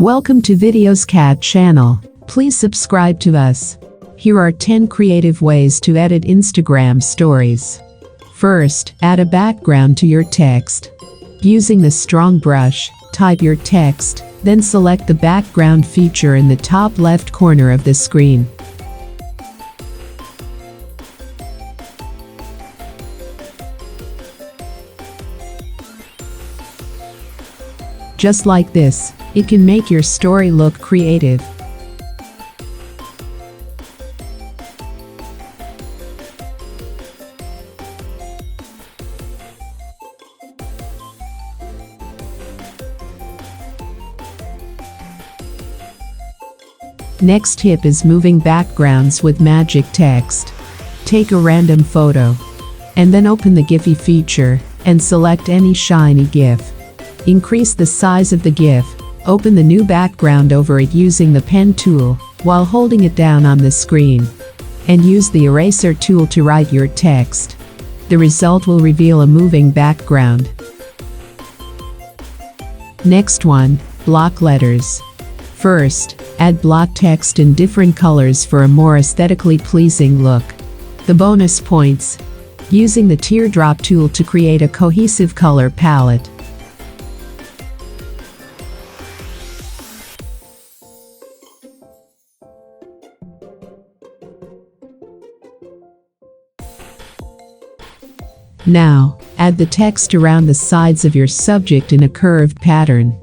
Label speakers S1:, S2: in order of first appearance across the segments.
S1: Welcome to Videos Cat channel. Please subscribe to us. Here are 10 creative ways to edit Instagram stories. First, add a background to your text. Using the strong brush, type your text, then select the background feature in the top left corner of the screen. Just like this, it can make your story look creative. Next tip is moving backgrounds with magic text. Take a random photo, and then open the Giphy feature, and select any shiny GIF. Increase the size of the GIF, open the new background over it using the pen tool, while holding it down on the screen. And use the eraser tool to write your text. The result will reveal a moving background. Next one, block letters. First, add block text in different colors for a more aesthetically pleasing look. The bonus points. Using the teardrop tool to create a cohesive color palette. Now, add the text around the sides of your subject in a curved pattern.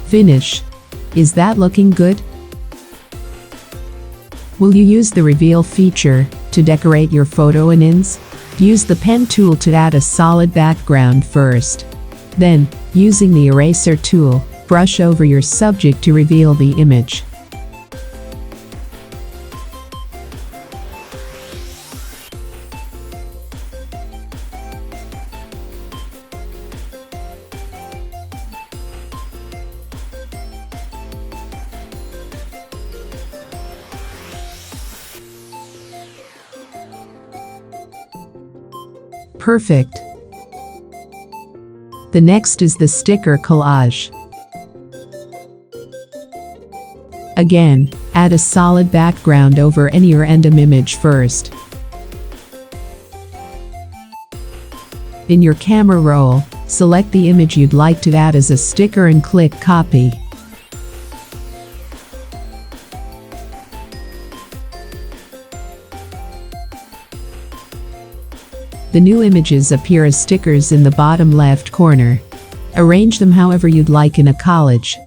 S1: Finish. Is that looking good? Will you use the reveal feature to decorate your photo and ins? Use the pen tool to add a solid background first. Then, using the eraser tool, brush over your subject to reveal the image. Perfect. The next is the sticker collage. Again, add a solid background over any random image first. In your camera roll, select the image you'd like to add as a sticker and click copy. The new images appear as stickers in the bottom left corner. Arrange them however you'd like in a collage.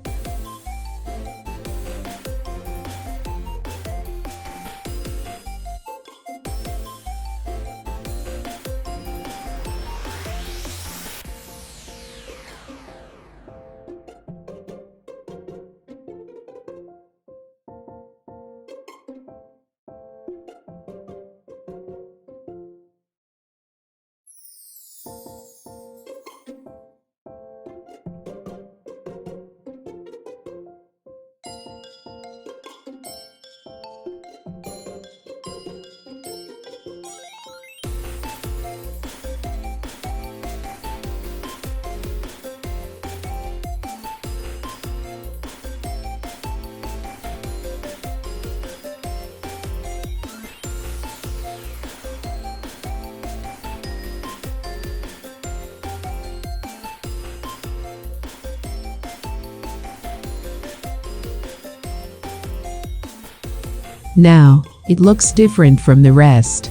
S1: Now, it looks different from the rest.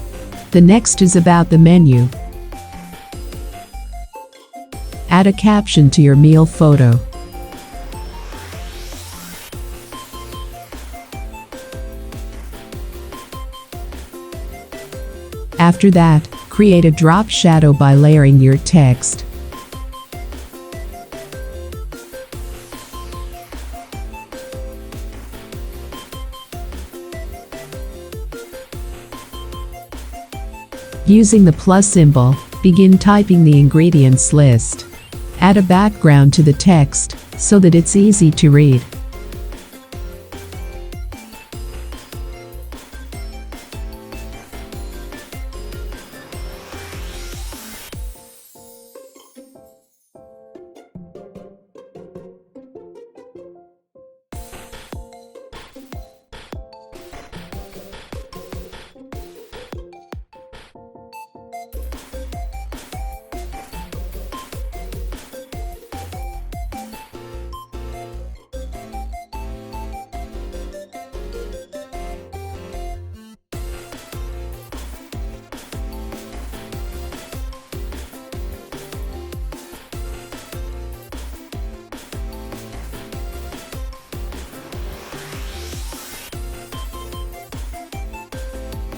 S1: The next is about the menu. Add a caption to your meal photo. After that, create a drop shadow by layering your text. Using the plus symbol, begin typing the ingredients list. Add a background to the text, so that it's easy to read.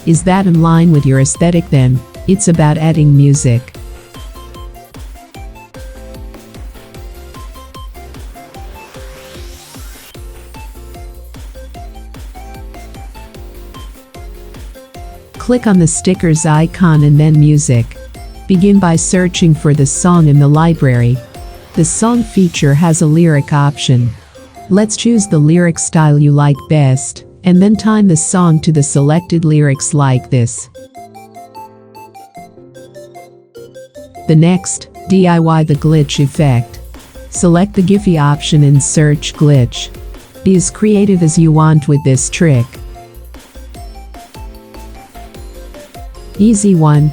S1: Is that in line with your aesthetic then? It's about adding music. Click on the stickers icon and then music. Begin by searching for the song in the library. The song feature has a lyric option. Let's choose the lyric style you like best, and then time the song to the selected lyrics like this. The next, DIY the glitch effect. Select the Giphy option and search glitch. Be as creative as you want with this trick. Easy one.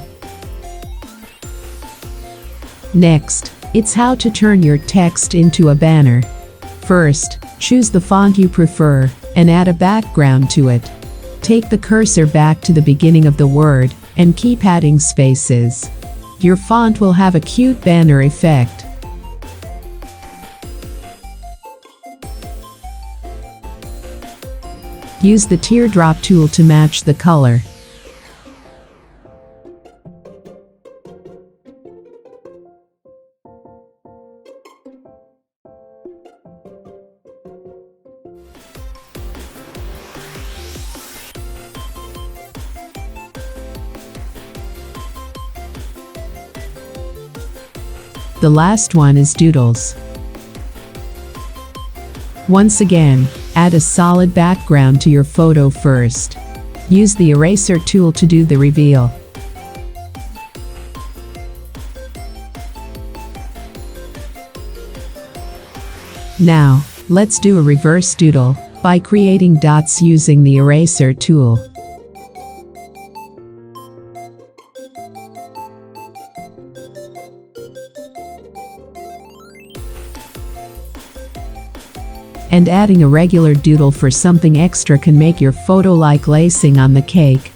S1: Next, it's how to turn your text into a banner. First, choose the font you prefer and add a background to it. Take the cursor back to the beginning of the word and keep adding spaces. Your font will have a cute banner effect. Use the teardrop tool to match the color. The last one is doodles. Once again, add a solid background to your photo first. Use the eraser tool to do the reveal. Now, let's do a reverse doodle by creating dots using the eraser tool. And adding a regular doodle for something extra can make your photo like lacing on the cake.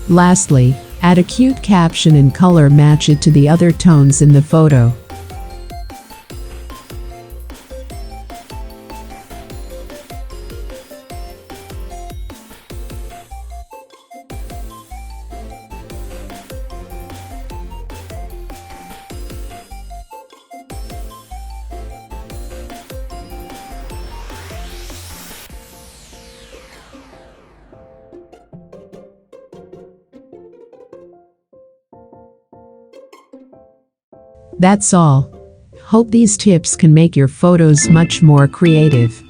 S1: Lastly, add a cute caption and color match it to the other tones in the photo. That's all. Hope these tips can make your photos much more creative.